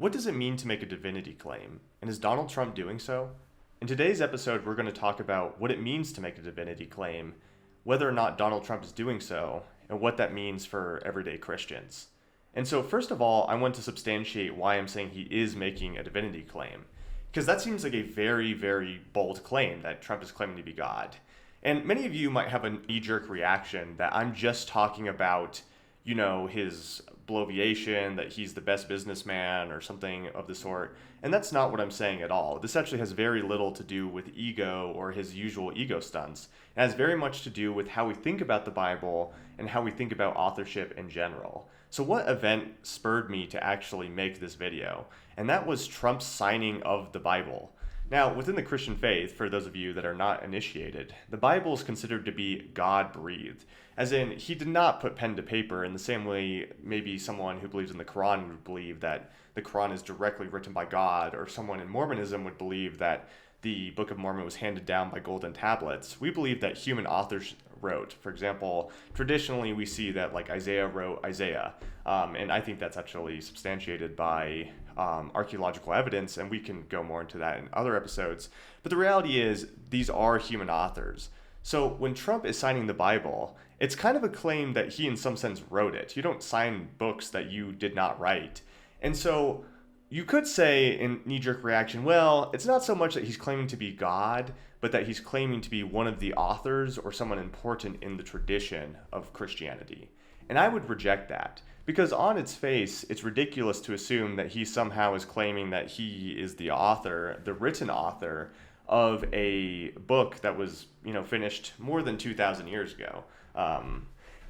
What does it mean to make a divinity claim? And is Donald Trump doing so? In today's episode, we're going to talk about what it means to make a divinity claim, whether or not Donald Trump is doing so, and what that means for everyday Christians. And so, first of all, I want to substantiate why I'm saying he is making a divinity claim. Because that seems like a very, very bold claim that Trump is claiming to be God. And many of you might have a knee-jerk reaction that I'm just talking about, his bloviation, that he's the best businessman or something of the sort. And that's not what I'm saying at all. This actually has very little to do with ego or his usual ego stunts. It has very much to do with how we think about the Bible and how we think about authorship in general. So what event spurred me to actually make this video? And that was Trump's signing of the Bible. Now, within the Christian faith, for those of you that are not initiated, the Bible is considered to be God-breathed. As in, he did not put pen to paper in the same way maybe someone who believes in the Quran would believe that the Quran is directly written by God, or someone in Mormonism would believe that the Book of Mormon was handed down by golden tablets. We believe that human authors wrote. For example, traditionally we see that like Isaiah wrote Isaiah, and I think that's actually substantiated by archaeological evidence, and we can go more into that in other episodes. But the reality is these are human authors. So when Trump is signing the Bible, it's kind of a claim that he in some sense wrote it. You don't sign books that you did not write. And so you could say in knee-jerk reaction, well, it's not so much that he's claiming to be God, but that he's claiming to be one of the authors or someone important in the tradition of Christianity. And I would reject that, because on its face, it's ridiculous to assume that he somehow is claiming that he is the author, the written author, of a book that was, finished more than 2,000 years ago.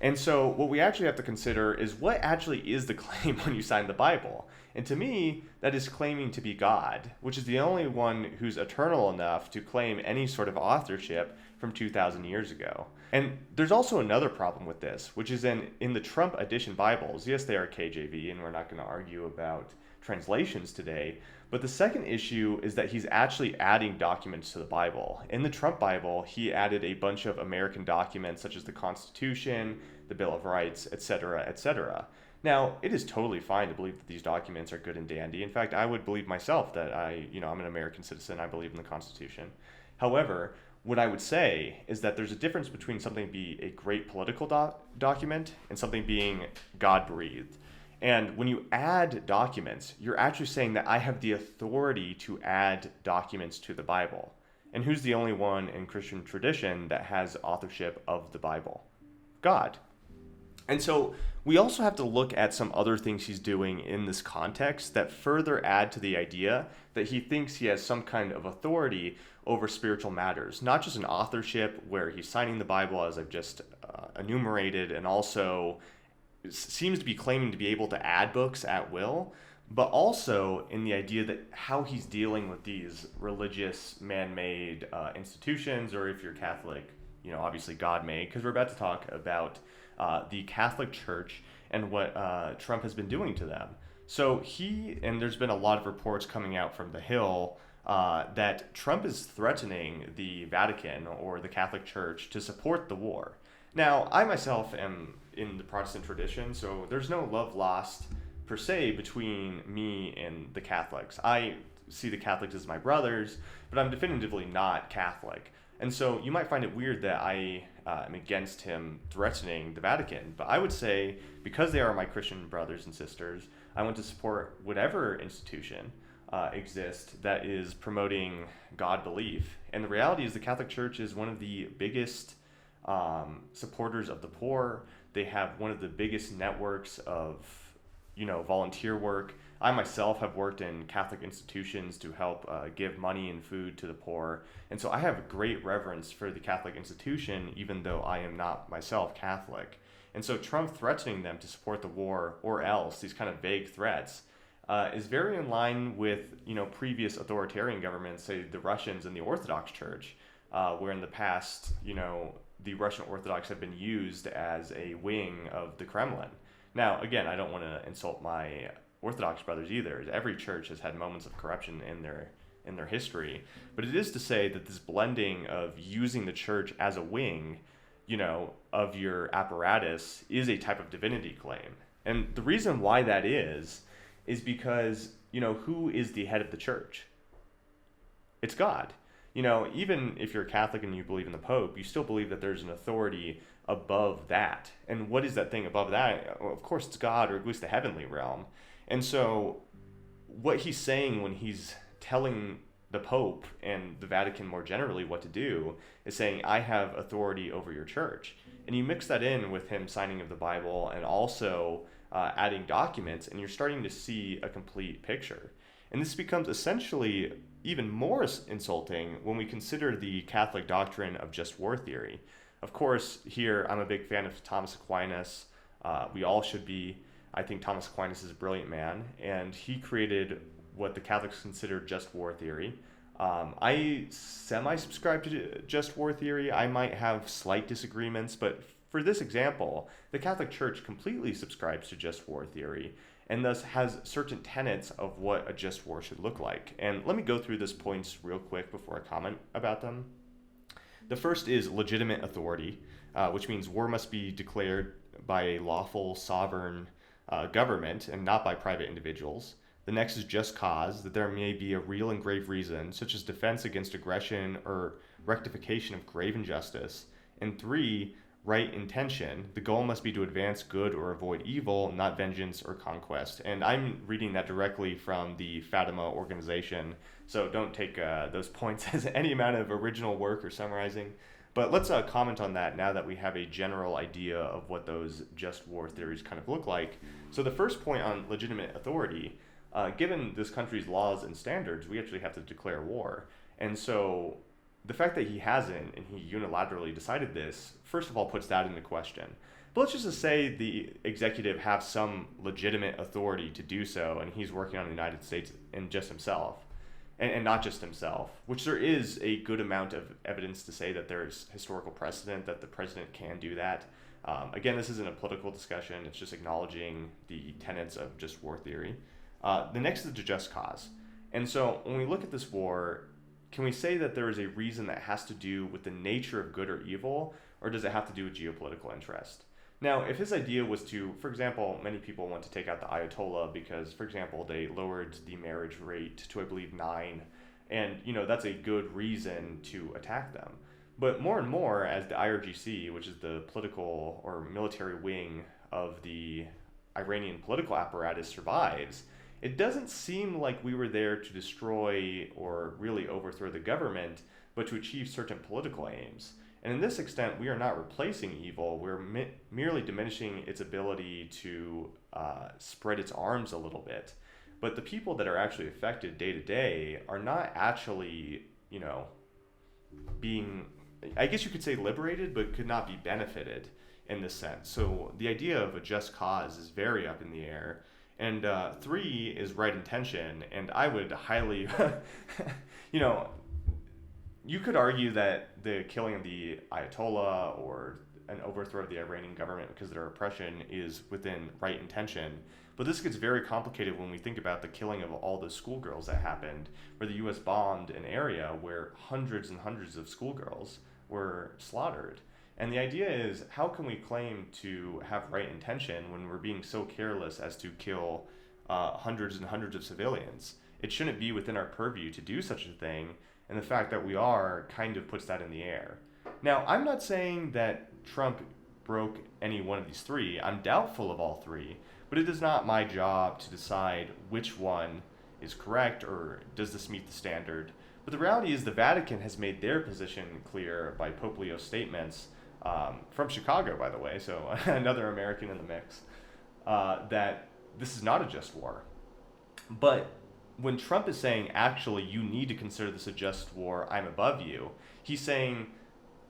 And so what we actually have to consider is what actually is the claim when you sign the Bible. And to me, that is claiming to be God, which is the only one who's eternal enough to claim any sort of authorship from 2,000 years ago. And there's also another problem with this, which is in the Trump edition Bibles. Yes, they are KJV, and we're not going to argue about translations today. But the second issue is that he's actually adding documents to the Bible. In the Trump Bible, he added a bunch of American documents such as the Constitution, the Bill of Rights, etc., etc. Now, it is totally fine to believe that these documents are good and dandy. In fact, I would believe myself that I'm an American citizen. I believe in the Constitution. However, what I would say is that there's a difference between something being a great political document and something being God-breathed. And when you add documents, you're actually saying that I have the authority to add documents to the Bible. And who's the only one in Christian tradition that has authorship of the Bible? God. And so we also have to look at some other things he's doing in this context that further add to the idea that he thinks he has some kind of authority over spiritual matters, not just an authorship where he's signing the Bible as I've just enumerated, and also seems to be claiming to be able to add books at will, but also in the idea that how he's dealing with these religious man-made institutions, or if you're Catholic, obviously God-made, because we're about to talk about the Catholic Church and what Trump has been doing to them. So and there's been a lot of reports coming out from the Hill that Trump is threatening the Vatican or the Catholic Church to support the war. Now, I myself am in the Protestant tradition, so there's no love lost per se between me and the Catholics. I see the Catholics as my brothers, but I'm definitively not Catholic. And so you might find it weird that I am against him threatening the Vatican, but I would say because they are my Christian brothers and sisters, I want to support whatever institution exists that is promoting God belief. And the reality is the Catholic Church is one of the biggest supporters of the poor. They have one of the biggest networks of volunteer work. I myself have worked in Catholic institutions to help give money and food to the poor, and so I have great reverence for the Catholic institution, even though I am not myself Catholic. And so Trump threatening them to support the war, or else, these kind of vague threats, is very in line with previous authoritarian governments, say the Russians and the Orthodox Church, where in the past the Russian Orthodox have been used as a wing of the Kremlin. Now, again, I don't want to insult my Orthodox brothers either. Every church has had moments of corruption in their history, but it is to say that this blending of using the church as a wing, of your apparatus is a type of divinity claim. And the reason why that is because who is the head of the church? It's God. Even if you're a Catholic and you believe in the Pope, you still believe that there's an authority above that. And what is that thing above that? Well, of course, it's God, or at least the heavenly realm. And so, what he's saying when he's telling the Pope and the Vatican more generally what to do is saying, I have authority over your church. And you mix that in with him signing of the Bible and also adding documents, and you're starting to see a complete picture. And this becomes essentially even more insulting when we consider the Catholic doctrine of just war theory. Of course, here I'm a big fan of Thomas Aquinas. We all should be. I think Thomas Aquinas is a brilliant man, and he created what the Catholics consider just war theory. I semi-subscribe to just war theory. I might have slight disagreements, but for this example, the Catholic Church completely subscribes to just war theory and thus has certain tenets of what a just war should look like. And let me go through these points real quick before I comment about them. The first is legitimate authority, which means war must be declared by a lawful sovereign government and not by private individuals. The next is just cause, that there may be a real and grave reason, such as defense against aggression or rectification of grave injustice. And 3, right intention. The goal must be to advance good or avoid evil, not vengeance or conquest. And I'm reading that directly from the Fatima organization, so don't take those points as any amount of original work or summarizing. But let's comment on that now that we have a general idea of what those just war theories kind of look like. So the first point on legitimate authority, given this country's laws and standards, we actually have to declare war. And so the fact that he hasn't and he unilaterally decided this, first of all, puts that into question. But let's just say the executive have some legitimate authority to do so, and he's working on the United States and just himself, and not just himself, which there is a good amount of evidence to say that there's historical precedent that the president can do that. Again, this isn't a political discussion, it's just acknowledging the tenets of just war theory. The next is the just cause. And so when we look at this war, can we say that there is a reason that has to do with the nature of good or evil, or does it have to do with geopolitical interest? Now, if his idea was to, for example, many people want to take out the Ayatollah because, for example, they lowered the marriage rate to, I believe, 9, and, that's a good reason to attack them. But more and more, as the IRGC, which is the political or military wing of the Iranian political apparatus, survives, it doesn't seem like we were there to destroy or really overthrow the government, but to achieve certain political aims. And in this extent, we are not replacing evil, we're merely diminishing its ability to spread its arms a little bit. But the people that are actually affected day to day are not actually, being, I guess you could say, liberated, but could not be benefited in this sense. So the idea of a just cause is very up in the air. And 3 is right intention, and I would highly, you could argue that the killing of the Ayatollah or an overthrow of the Iranian government because of their oppression is within right intention. But this gets very complicated when we think about the killing of all the schoolgirls that happened, where the U.S. bombed an area where hundreds and hundreds of schoolgirls were slaughtered. And the idea is, how can we claim to have right intention when we're being so careless as to kill hundreds and hundreds of civilians? It shouldn't be within our purview to do such a thing, and the fact that we are kind of puts that in the air. Now, I'm not saying that Trump broke any one of these 3. I'm doubtful of all 3, but it is not my job to decide which one is correct or does this meet the standard. But the reality is the Vatican has made their position clear by Pope Leo's statements, from Chicago, by the way, so another American in the mix, that this is not a just war. But when Trump is saying, actually, you need to consider this a just war, I'm above you, he's saying,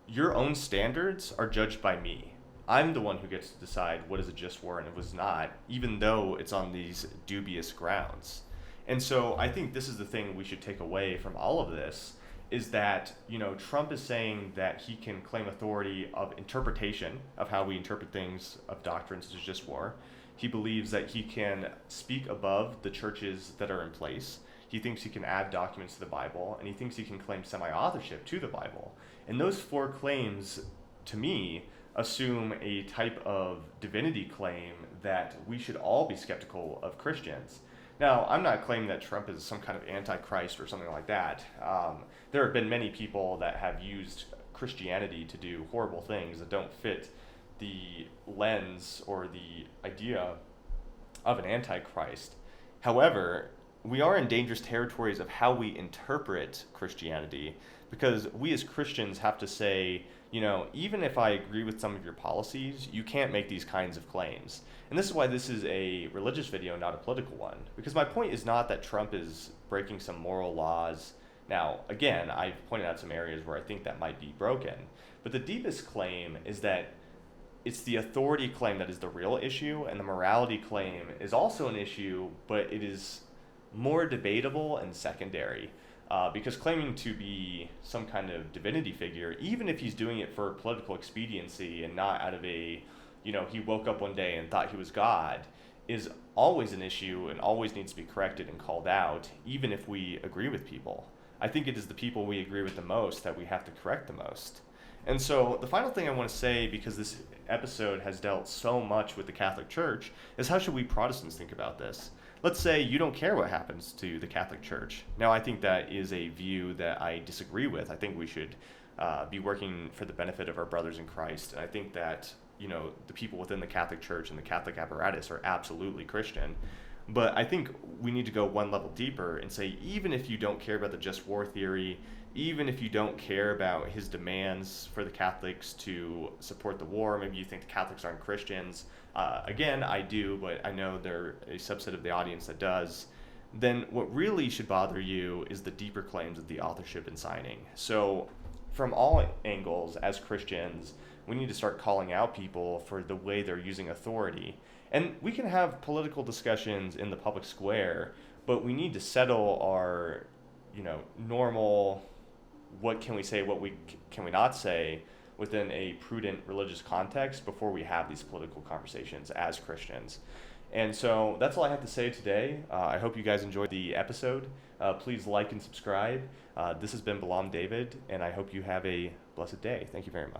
your own standards are judged by me. I'm the one who gets to decide what is a just war and it was not, even though it's on these dubious grounds. And so I think this is the thing we should take away from all of this, is that, Trump is saying that he can claim authority of interpretation of how we interpret things of doctrines such as just war. He believes that he can speak above the churches that are in place. He thinks he can add documents to the Bible, and he thinks he can claim semi-authorship to the Bible. And those 4 claims, to me, assume a type of divinity claim that we should all be skeptical of Christians. Now, I'm not claiming that Trump is some kind of antichrist or something like that. There have been many people that have used Christianity to do horrible things that don't fit the lens or the idea of an antichrist. However, we are in dangerous territories of how we interpret Christianity because we as Christians have to say, even if I agree with some of your policies, you can't make these kinds of claims. And this is why this is a religious video, not a political one. Because my point is not that Trump is breaking some moral laws. Now, again, I've pointed out some areas where I think that might be broken. But the deepest claim is that it's the authority claim that is the real issue, and the morality claim is also an issue, but it is more debatable and secondary. Because claiming to be some kind of divinity figure, even if he's doing it for political expediency and not out of a, he woke up one day and thought he was God, is always an issue and always needs to be corrected and called out, even if we agree with people. I think it is the people we agree with the most that we have to correct the most. And so the final thing I want to say, because this episode has dealt so much with the Catholic Church, is how should we Protestants think about this? Let's say you don't care what happens to the Catholic Church. Now, I think that is a view that I disagree with. I think we should be working for the benefit of our brothers in Christ. And I think that, the people within the Catholic Church and the Catholic apparatus are absolutely Christian. But I think we need to go one level deeper and say, even if you don't care about the just war theory, even if you don't care about his demands for the Catholics to support the war, maybe you think the Catholics aren't Christians. Again, I do, but I know they're a subset of the audience that does. Then what really should bother you is the deeper claims of the authorship and signing. So from all angles, as Christians, we need to start calling out people for the way they're using authority. And we can have political discussions in the public square, but we need to settle our, normal, what can we say, can we not say, within a prudent religious context before we have these political conversations as Christians. And so that's all I have to say today. I hope you guys enjoyed the episode. Please like and subscribe. This has been Balam David, and I hope you have a blessed day. Thank you very much.